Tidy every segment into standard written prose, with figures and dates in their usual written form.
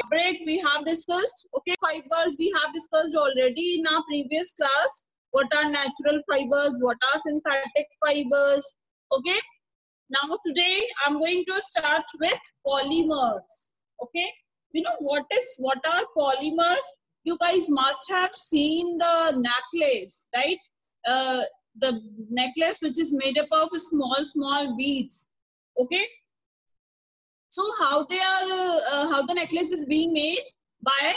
fabric we have discussed. Okay, fibers we have discussed already in our previous class. What are natural fibers? What are synthetic fibers? Okay. Now today I'm going to start with polymers. Okay. You know what are polymers? You guys must have seen the necklace, right? The necklace which is made up of small beads. Okay. So how the necklace is being made? By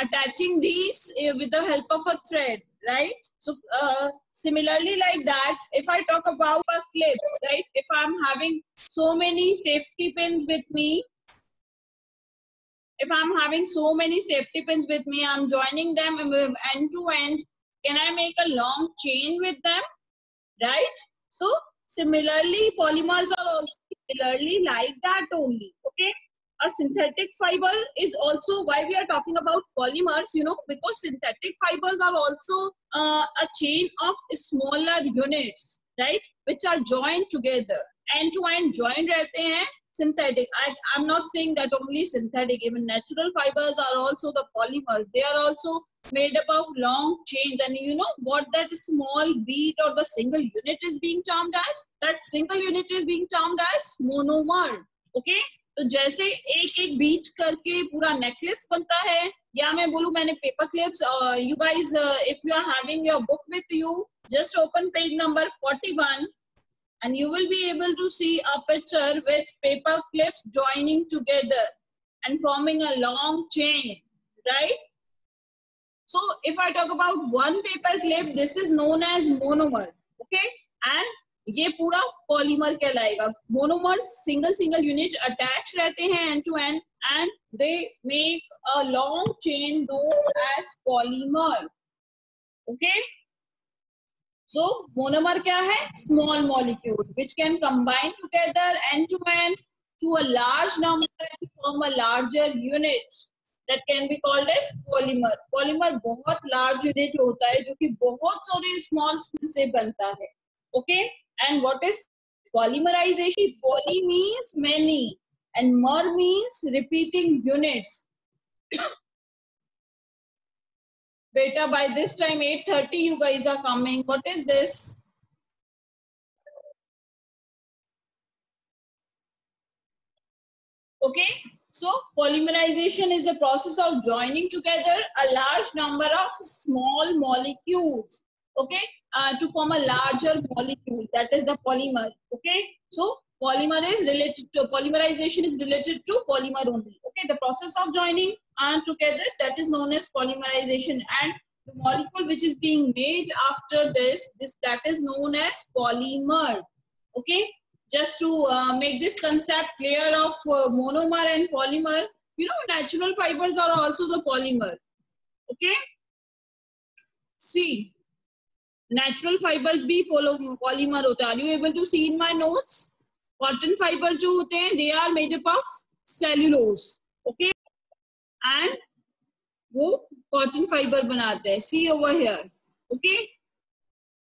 attaching these with the help of a thread, right? So similarly like that, if I talk about a clips, right? If I'm having so many safety pins with me, I'm joining them end to end. Can I make a long chain with them, right? So similarly, polymers are also similarly like that only. Okay. A synthetic fiber is also why we are talking about polymers, you know, because synthetic fibers are also a chain of smaller units, right, which are joined together. End to end joined रहते हैं synthetic. I'm not saying that only synthetic, even natural fibers are also the polymers. They are also made up of long chains, and you know what that small bead or the single unit is being termed as? That single unit is being termed as monomer. Okay, तो जैसे एक एक beat करके पूरा necklace बनता है, या मैं बोलूं मैंने paper clips. You guys, if you are having your book with you, just open page number 41 and you will be able to see a picture with paper clips joining together and forming a long chain, right? So if I talk about one paper clip, this is known as monomer. Okay, and ये पूरा polymer कहलाएगा. Monomers single unit attach रहते हैं end to end, and they make a long chain known as polymer. Okay, so monomer क्या है? Small molecule which can combine together and to a large number and form a larger unit that can be called as polymer. Polymer बहुत large unit होता है जो कि बहुत सारे small से बनता है. Okay, and what is polymerization? Poly means many and mer means repeating units. Beta, by this time 8:30 you guys are coming. What is this? Okay, so polymerization is a process of joining together a large number of small molecules, okay, to form a larger molecule, that is the polymer. Okay, so polymerization is related to polymer only. Okay, the process of joining together, that is known as polymerization, and the molecule which is being made after this that is known as polymer. Okay, just to make this concept clear of monomer and polymer, you know, natural fibers are also the polymer. Okay, see, natural fibers भी polymer होता है. Are you able to see in my notes? Cotton fiber जो होते हैं, they are made up of cellulose. Okay, and वो cotton fiber बनाते हैं. See over here. Okay,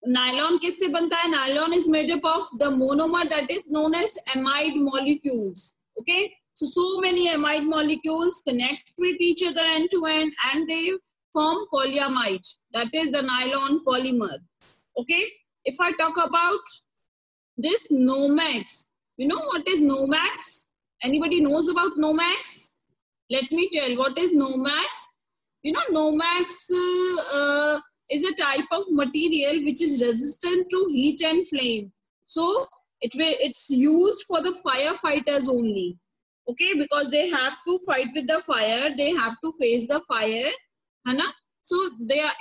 nylon किससे बनता है? Nylon is made up of the monomer that is known as amide molecules. Okay, so many amide molecules connect with each other end to end and they form polyamide, that is the nylon polymer. Okay, if I talk about this Nomex, you know what is Nomex? Anybody knows about Nomex? Let me tell what is Nomex. You know, Nomex is a type of material which is resistant to heat and flame. So it's used for the firefighters only. Okay, because they have to fight with the fire, they have to face the fire, है ना? So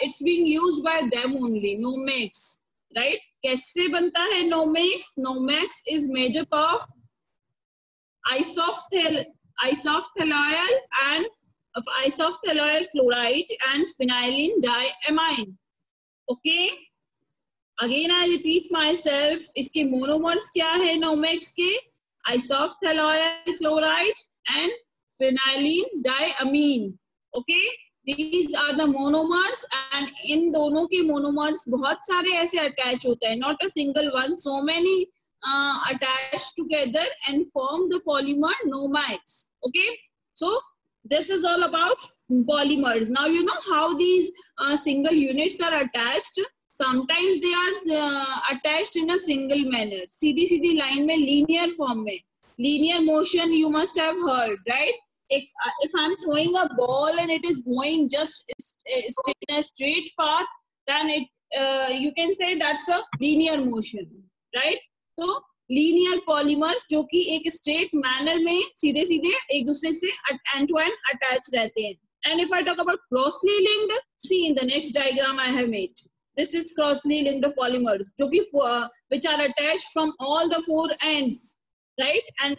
it's being used by them only. Nomex, right? कैसे बनता है Nomex? Nomex is made up of isophthalol and of isophthalol chloride and phenylene diamine. Okay, again I repeat myself, इसके monomers क्या है Nomex के? Isophthalol chloride and phenylene diamine. Okay, these are the monomers, and इन दोनों के monomers बहुत सारे ऐसे attach होते हैं, not a single one, so many attached together and form the polymer Nomex. Okay, so This is all about polymers. Now you know how these single units are attached. Sometimes they are attached in a single manner. Sidhi Sidhi line में linear form में. Linear motion you must have heard, right? If I'm throwing a ball and it is going just in a straight path, then you can say that's a linear motion, right? So linear polymers जो कि एक straight manner में सीधे सीधे एक दूसरे से and to and attach रहते हैं. And if I talk about crossly linked, see in the next diagram I have made, this is crossly linked polymers जो कि which are attached from all the four ends, right? And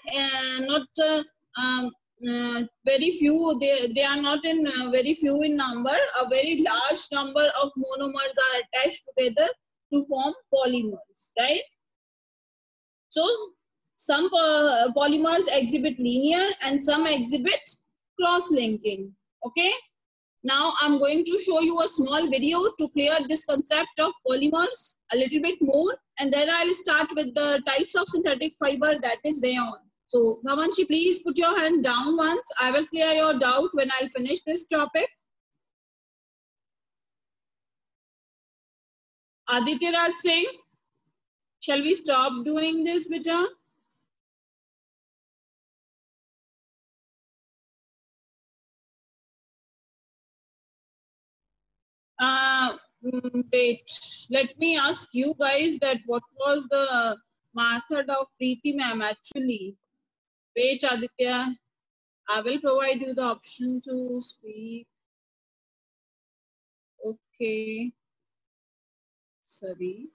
not very few, they are not in very few in number. A very large number of monomers are attached together to form polymers, right? So some polymers exhibit linear and some exhibit cross-linking. Okay. Now I'm going to show you a small video to clear this concept of polymers a little bit more, and then I'll start with the types of synthetic fiber, that is rayon. So Bhavanshi, please put your hand down once. I will clear your doubt when I'll finish this topic. Aditya Raj Singh, shall we stop doing this, beta? Wait, let me ask you guys that what was the method of Preeti ma'am actually? Wait, Aditya, I will provide you the option to speak. Okay. Sorry.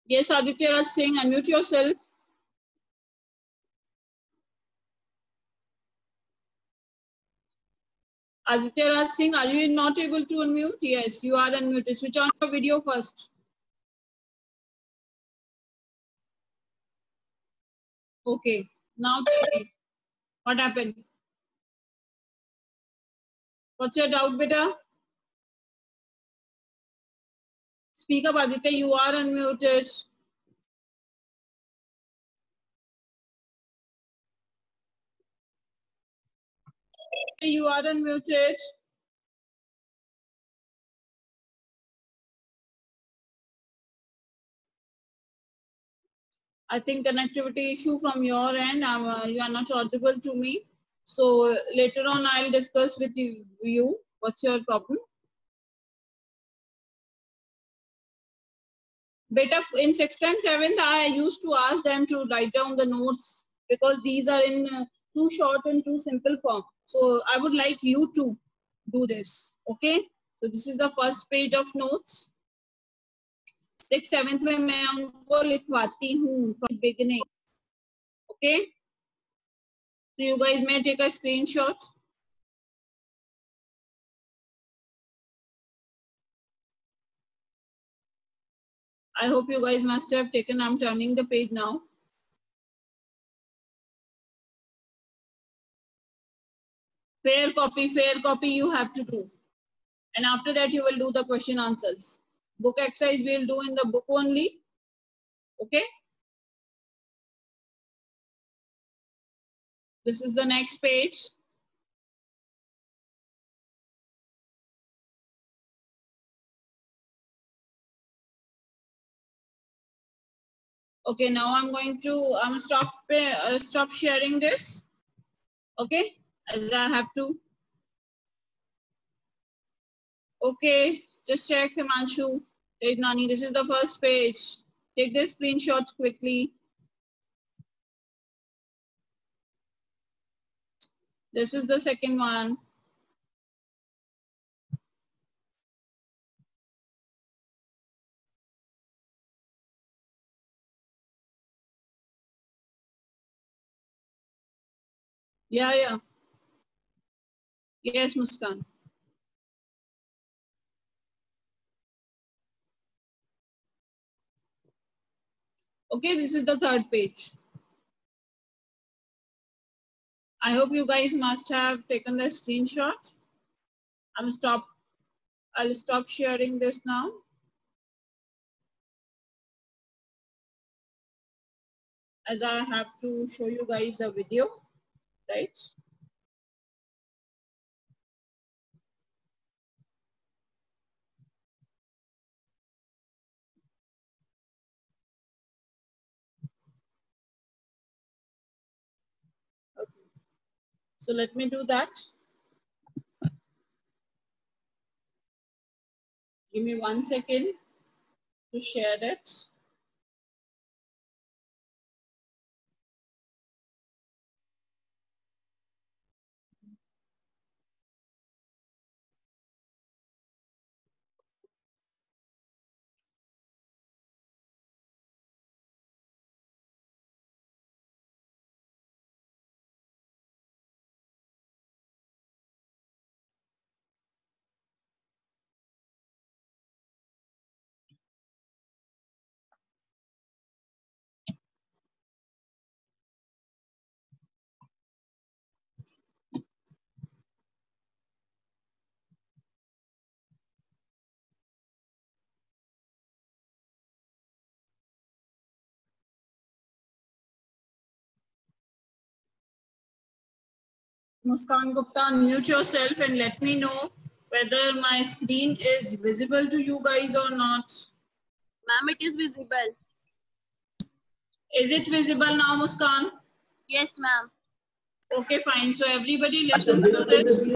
Yes, Aditya Raj Singh, unmute yourself. Aditya Raj Singh, are you not able to unmute? Yes, you are unmuted. Switch on your video first. Okay. Now tell me, what happened? What's your doubt, beta? Speak up, Aditya. You are unmuted. You are unmuted. I think connectivity issue from your end. You are not audible to me. So later on, I'll discuss with you. What's your problem? Better in 6th and 7th, I used to ask them to write down the notes because these are in too short and too simple form. So I would like you to do this. Okay. So this is the first page of notes. 6th, 7th में मैं उनको लिखवाती हूँ from beginning. Okay. So you guys may take a screenshot. I hope you guys must have taken. I'm turning the page now. Fair copy you have to do. And after that, you will do the question answers. Book exercise we'll do in the book only. Okay. This is the next page. Okay, now I'm going to stop sharing this. Okay, as I have to. Okay, just check Himanshu. Wait, Nani, this is the first page. Take this screenshot quickly. This is the second one. Yeah. Yes, Muskan. Okay, this is the third page. I hope you guys must have taken the screenshot. I'll stop sharing this now. as I have to show you guys a video, right? Okay. So let me do that. Give me 1 second to share it. Muskan Gupta, unmute yourself and let me know whether my screen is visible to you guys or not. Ma'am, it is visible. Is it visible now, Muskan? Yes, ma'am. Okay, fine. So everybody listen to this.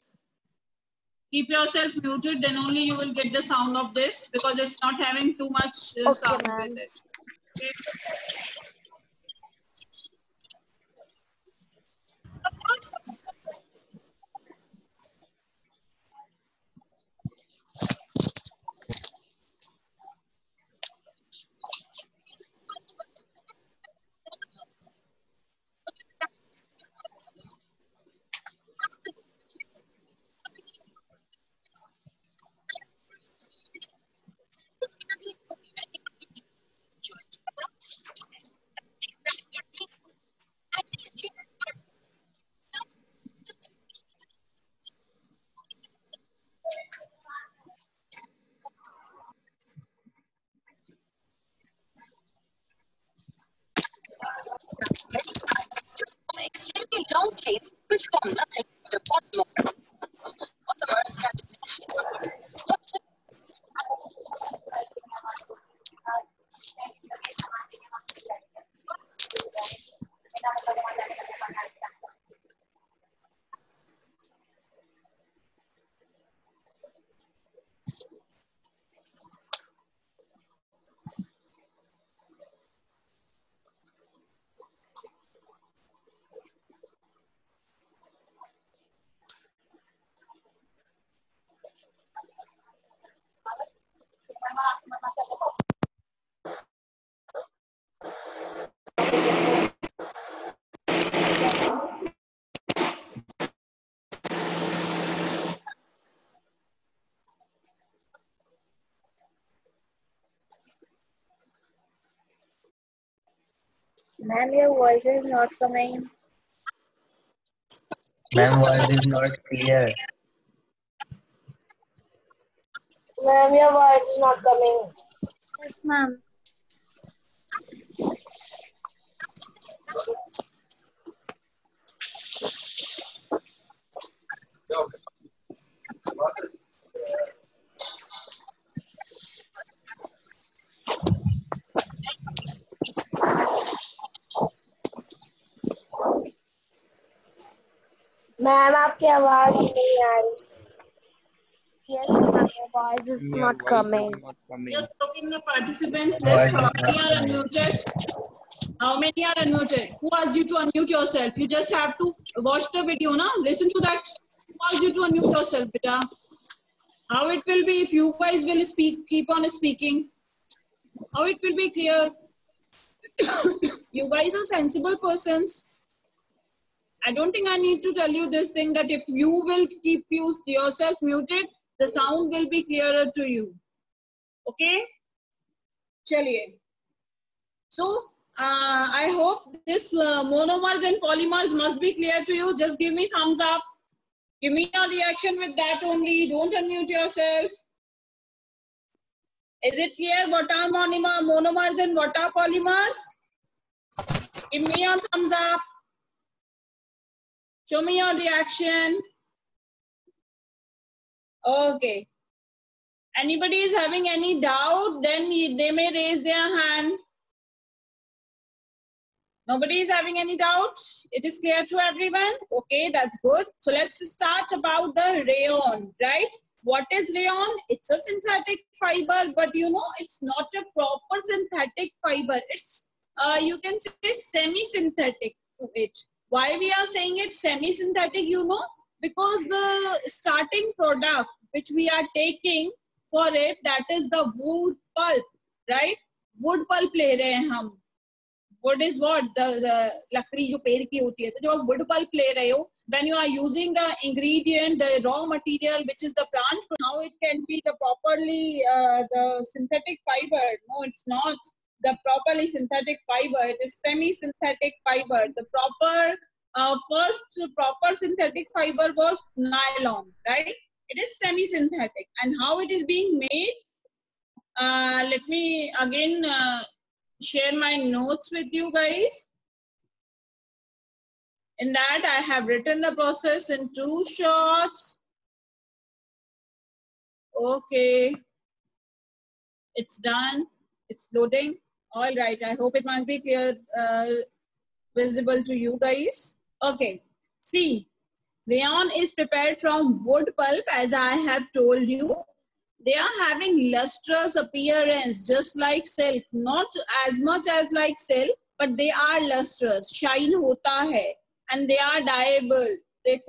Keep yourself muted, then only you will get the sound of this because it's not having too much sound with it. Okay. Extremely long chains which form nothing but a bottom of the Mars caterpillar. Ma'am, your voice is not coming. Ma'am, voice is not clear. Ma'am, your voice is not coming. Yes, ma'am. Ma'am आपकी आवाज नहीं आ रही. Yes, ma'am, your voice is Your not voice coming. is not coming. Just looking the participants Your list. voice How is not many are coming. unmuted? How many are unmuted? Who asked you to unmute yourself? You just have to watch the video, now. Listen to that. Who asked you to unmute yourself, beta? How it will be if you guys will speak, keep on speaking? How it will be clear? You guys are sensible persons. I don't think I need to tell you this thing that if you will keep yourself muted, the sound will be clearer to you. Okay? Chaliye. So, I hope this monomers and polymers must be clear to you. Just give me thumbs up. Give me your reaction with that only. Don't unmute yourself. Is it clear what are monomers and what are polymers? Give me your thumbs up. Show me your reaction. Okay. Anybody is having any doubt, then they may raise their hand. Nobody is having any doubt? It is clear to everyone? Okay, that's good. So let's start about the rayon, right? What is rayon? It's a synthetic fiber, but you know, it's not a proper synthetic fiber. It's, you can say semi-synthetic to it. Why we are saying it's semi-synthetic, you know? Because the starting product which we are taking for it, that is the wood pulp, right? Wood pulp ले रहे हैं हम. Wood is what? The लकड़ी जो पेड़ की होती है. तो जब आप wood pulp ले रहे हो, when you are using the ingredient, the raw material, which is the plant, now it can be the properly the synthetic fiber. No, it's not the properly synthetic fiber. It is semi-synthetic fiber. The proper first proper synthetic fiber was nylon, right? It is semi-synthetic. And how it is being made? Let me again share my notes with you guys. In that, I have written the process in 2 shots. Okay. It's done. It's loading. All right. I hope it must be clear, visible to you guys. Okay. See, rayon is prepared from wood pulp, as I have told you. They are having lustrous appearance, just like silk. Not as much as like silk, but they are lustrous. Shine hota hai. And they are dyeable. They